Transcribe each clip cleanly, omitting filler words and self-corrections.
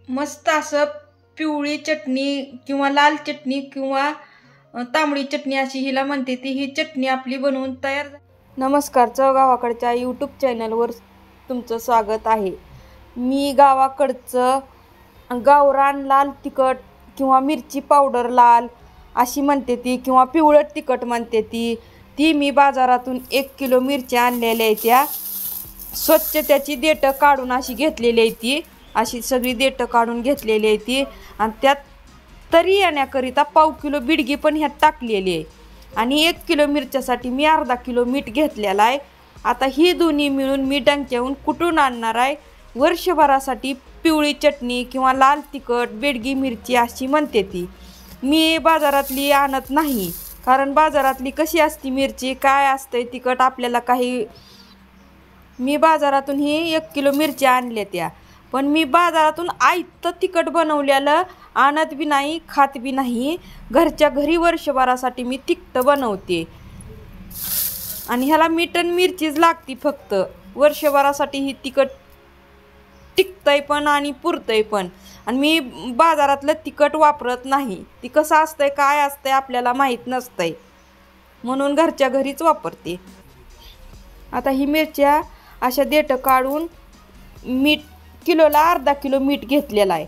मस्त असं पिवळी चटणी किंवा लाल चटणी किंवा तांबडी चटणी अशी हिला म्हणते ती, ही चटणी आपली बनवून तयार. नमस्कार, चव गावाकडच्या यूट्यूब चॅनलवर तुमचं स्वागत आहे. मी गावाकडचं गावरान लाल तिखट किंवा मिरची पावडर लाल अशी म्हणते ती किंवा पिवळट तिखट म्हणते ती मी बाजारातून 1 किलो मिरच्या आणलेल्या आहेत. त्या स्वच्छ त्याची देठं काढून अशी घेतलेली आहे ती, अशी सगळी देठं काढून घेतलेली आहे ती. आणि त्यात तरी येण्याकरिता 1/2 किलो बिडगी पण ह्यात टाकलेली आहे. आणि 1 किलो मिरच्यासाठी मी अर्धा किलो मीठ घेतलेला आहे. आता ही दोन्ही मिळून मी डंक्याहून कुटून आणणार आहे. वर्षभरासाठी पिवळी चटणी किंवा लाल तिखट बेडगी मिरची अशी म्हणते ती. मी बाजारातली आणत नाही, कारण बाजारातली कशी असती मिरची, काय असतंय तिखट आपल्याला काही. मी बाजारातून ही 1 किलो मिरच्या आणल्या त्या, पण मी बाजारातून आयतं तिखट बनवलेलं आणत बी नाही, खात बी नाही. घरच्या घरी वर्षभरासाठी मी तिखट बनवते आणि ह्याला मीठ आणि मिरचीच लागती फक्त. वर्षभरासाठी ही तिखट टिकतंय पण आणि पुरतंय पण. आणि मी बाजारातलं तिखट वापरत नाही. ती कसं असतंय काय असतंय आपल्याला माहीत नसतंय, म्हणून घरच्या घरीच वापरते. आता ही मिरच्या अशा देठं काढून मीठ किलोला अर्धा किलो मीठ घेतलेलं आहे.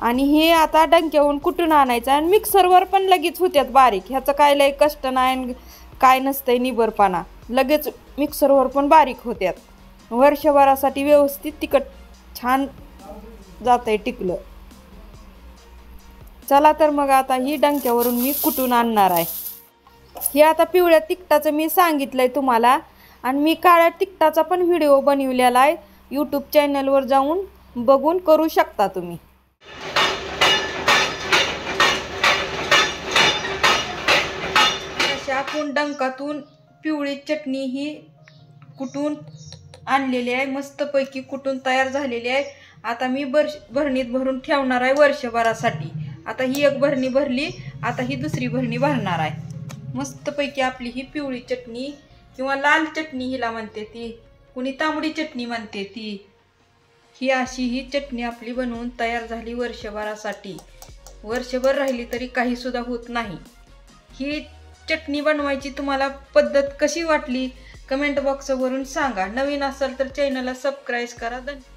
आणि हे आता डंक्याहून कुठून आणायचं आणि मिक्सरवर पण लगेच होत्यात बारीक. ह्याचं काय लय कष्ट नाही, काय नसतंय निबरपणा, लगेच मिक्सरवर पण बारीक होत्यात. वर्षभरासाठी व्यवस्थित तिखट छान जातंय टिकलं. चला तर मग आता ही डंक्यावरून मी कुटून आणणार आहे. हे आता पिवळ्या तिखटाचं मी सांगितलंय तुम्हाला, आणि मी काळ्या तिखटाचा पण व्हिडिओ बनवलेला आहे. यूट्यूब चॅनलवर जाऊन बघून करू शकता तुम्ही. अशा आपण डंकातून पिवळी चटणी ही कुटून आणलेली आहे, मस्तपैकी कुटून तयार झालेली आहे. आता मी भरणीत भरून ठेवणार आहे वर्षभरासाठी. आता ही एक भरणी भरली, आता ही दुसरी भरणी भरणार आहे. मस्तपैकी आपली ही पिवळी चटणी किंवा लाल चटणी हिला म्हणते ती, कुणी तांबडी चटणी म्हणते ती. ही अशी ही चटणी आपली बनवून तयार झाली वर्षभरासाठी. वर्षभर राहिली तरी काही सुद्धा होत नाही. ही चटणी बनवायची तुम्हाला पद्धत कशी वाटली कमेंट बॉक्सवरून सांगा. नवीन असाल तर चॅनलला सबस्क्राईब करा. धन्यवाद.